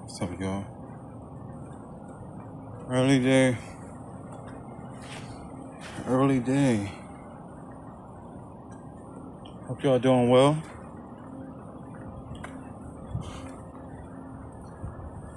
What's up, y'all? Early day. Early day. Hope y'all doing well.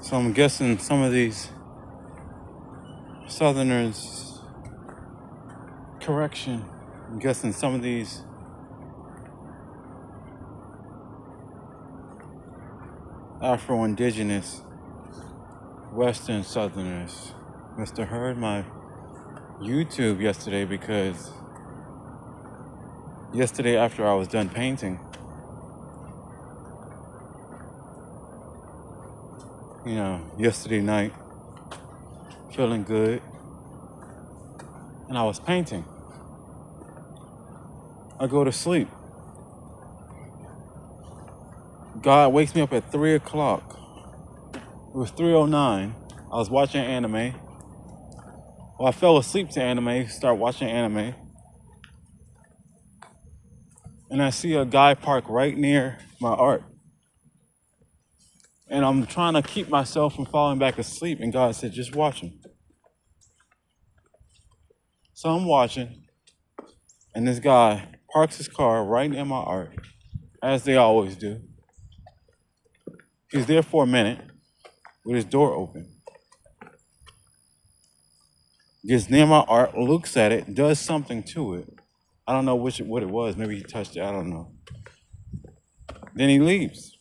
So I'm guessing some of these Southerners, I'm guessing some of these Afro-Indigenous Western Southerners must have heard my YouTube yesterday, because yesterday after I was done painting, yesterday night, feeling good, and I was painting. I go to sleep. God wakes me up at 3 o'clock. It was 3:09. I was watching anime. Well, I fell asleep to anime, start watching anime. And I see a guy parked right near my art. And I'm trying to keep myself from falling back asleep. And God said, just watch him. So I'm watching. And this guy parks his car right near my art, as they always do. He's there for a minute with his door open. Gets near my art, looks at it, does something to it. I don't know what it was. Maybe he touched it. I don't know. Then he leaves.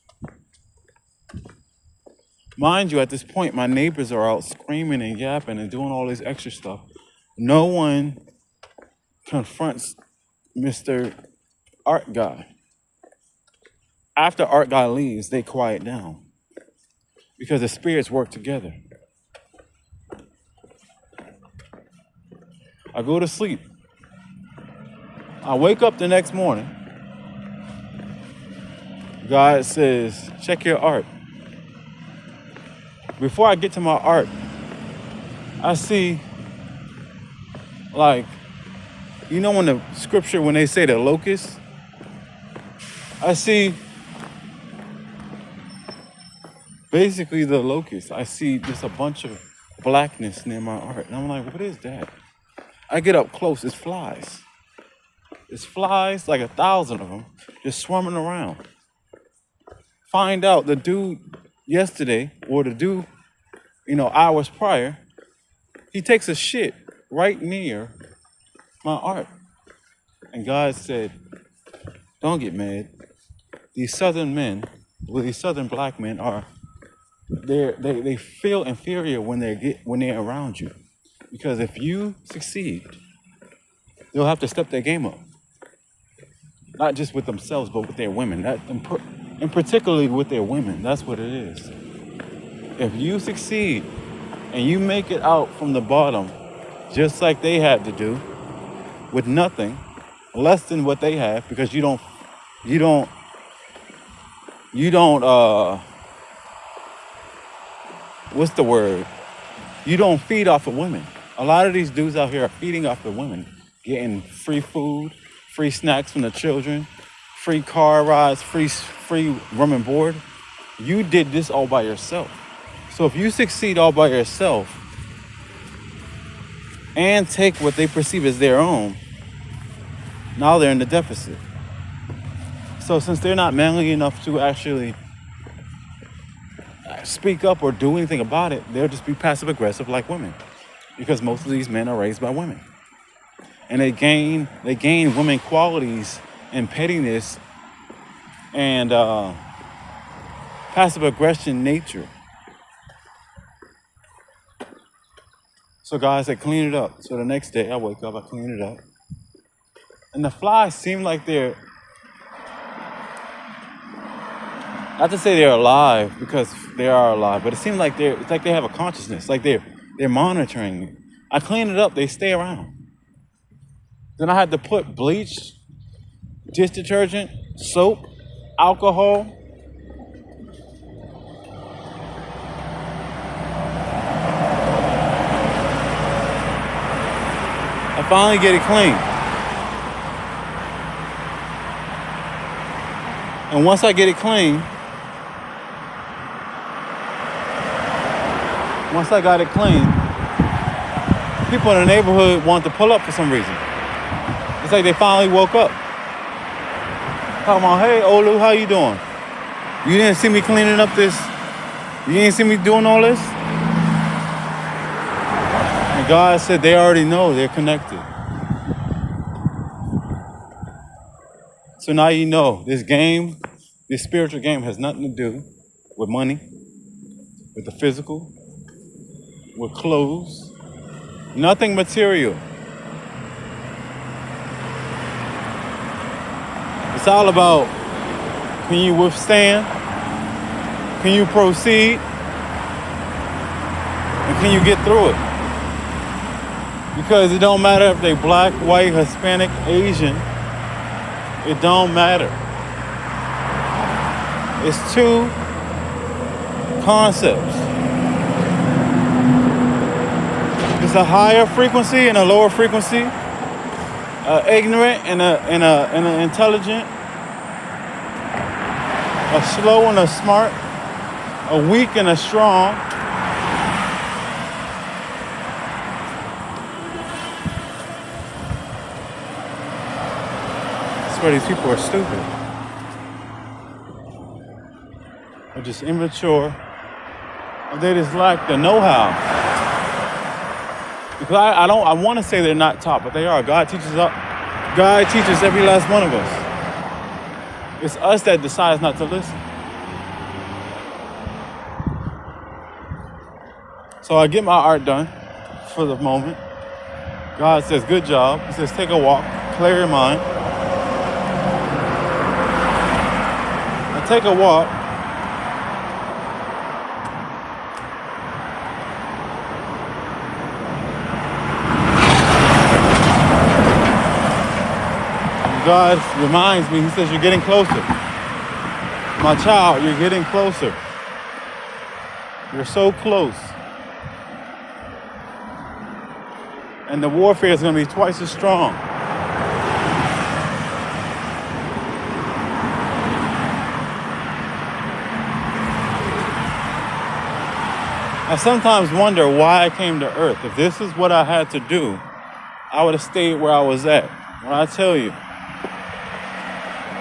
Mind you, at this point, my neighbors are out screaming and yapping and doing all this extra stuff. No one confronts Mr. Art Guy. After Art Guy leaves, they quiet down because the spirits work together. I go to sleep. I wake up the next morning. God says, check your art. Before I get to my art, I see, when the scripture, when they say the locust, I see basically the locust. I see just a bunch of blackness near my art. And I'm like, what is that? I get up close, it's flies. It's flies, like 1,000 of them, just swarming around. Find out the dude yesterday, or the dude, hours prior, he takes a shit right near my art. And God said, don't get mad. These southern black men they feel inferior when they're around you. Because if you succeed, they'll have to step their game up. Not just with themselves, but with their women. And particularly with their women. That's what it is. If you succeed and you make it out from the bottom, just like they had to do, with nothing, less than what they have, because you don't what's the word? You don't feed off of women. A lot of these dudes out here are feeding off of women, getting free food, free snacks from the children, free car rides, free room and board. You did this all by yourself. So if you succeed all by yourself and take what they perceive as their own, now they're in the deficit. So since they're not manly enough to actually speak up or do anything about it, they'll just be passive aggressive like women, because most of these men are raised by women, and they gain women qualities and pettiness and passive aggression nature. So God said, clean it up. So the next day I wake up, I clean it up, and the flies seem like they're, not to say they're alive, because they are alive, but it seems like it's like they have a consciousness, like they're monitoring me. I clean it up, they stay around. Then I had to put bleach, dish detergent, soap, alcohol. I finally get it clean. And once I get it clean, Once I got it clean, people in the neighborhood want to pull up for some reason. It's like they finally woke up. Talking about, hey, Olu, how you doing? You didn't see me cleaning up this? You didn't see me doing all this? And God said they already know they're connected. So now you know this game, this spiritual game has nothing to do with money, with the physical, with clothes, nothing material. It's all about, can you withstand? Can you proceed? And can you get through it? Because it don't matter if they black, white, Hispanic, Asian. It don't matter. It's two concepts. It's a higher frequency and a lower frequency. Ignorant and an intelligent. A slow and a smart. A weak and a strong. That's why these people are stupid. They're just immature. Or they just lack the know-how. Because I want to say they're not taught, but they are. God teaches every last one of us. It's us that decides not to listen. So I get my art done for the moment. God says, good job. He says, take a walk, clear your mind. I take a walk. God reminds me, he says, you're getting closer. My child, you're getting closer. You're so close. And the warfare is going to be twice as strong. I sometimes wonder why I came to Earth. If this is what I had to do, I would have stayed where I was at. When I tell you,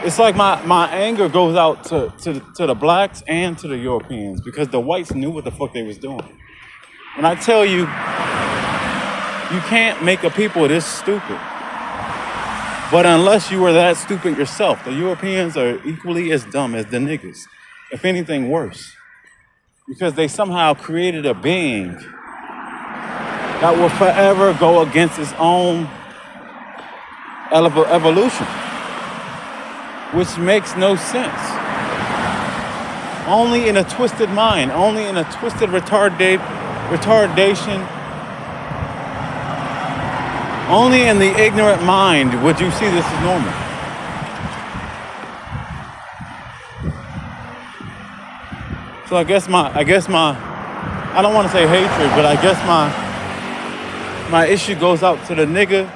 it's like my anger goes out to the blacks and to the Europeans because the whites knew what the fuck they was doing. When I tell you, you can't make a people this stupid. But unless you were that stupid yourself, the Europeans are equally as dumb as the niggas. If anything worse. Because they somehow created a being that will forever go against its own evolution. Which makes no sense. Only in a twisted mind, only in a twisted retardation, only in the ignorant mind would you see this as normal. So I guess my, I don't want to say hatred, but I guess my issue goes out to the nigga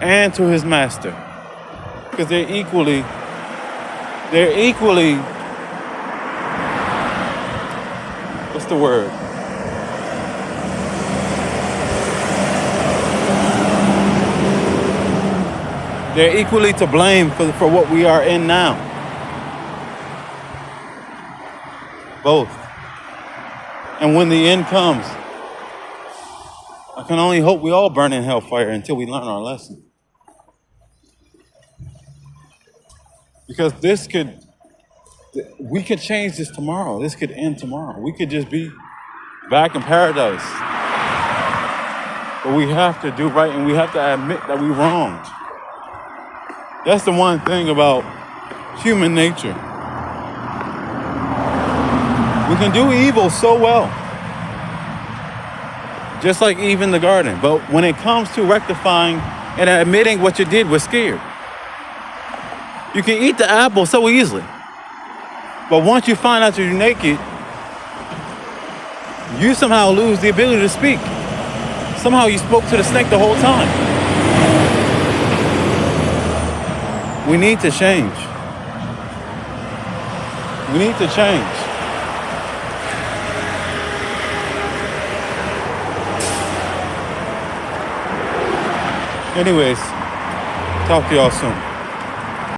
and to his master. Because they're equally, what's the word? They're equally to blame for what we are in now. Both. And when the end comes, I can only hope we all burn in hellfire until we learn our lesson. Because we could change this tomorrow. This could end tomorrow. We could just be back in paradise. But we have to do right and we have to admit that we wronged. That's the one thing about human nature. We can do evil so well. Just like Eve in the garden. But when it comes to rectifying and admitting what you did, we're scared. You can eat the apple so easily. But once you find out you're naked, you somehow lose the ability to speak. Somehow you spoke to the snake the whole time. We need to change. We need to change. Anyways, talk to y'all soon.